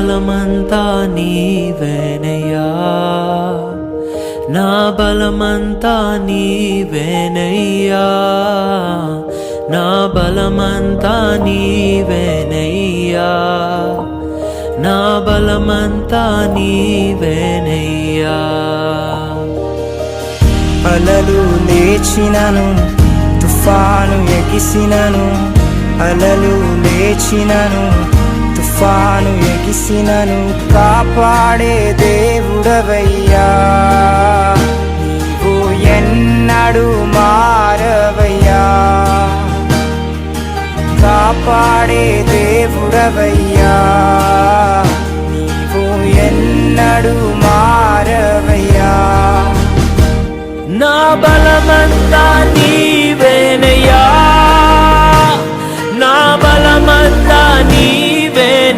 బలమంతా నీవేనయ్యా, నా బలమంతా నీవేనయ్యా, నా బలమంతా నీవేనయ్యా, నా బలమంతా నీవేనయ్యా. అలలు లేచినను, తుఫాను ఎగిసినను, అలలు లేచినను, తుఫాను ఎగిసినను, కాపాడే దేవుడవయ్యా. నీవు ఎన్నడూ మారవయ్యా, కాపాడే దేవుడవయ్యా. నీవు ఎన్నడూ మారవయ్యా. నా బలమంతా నీ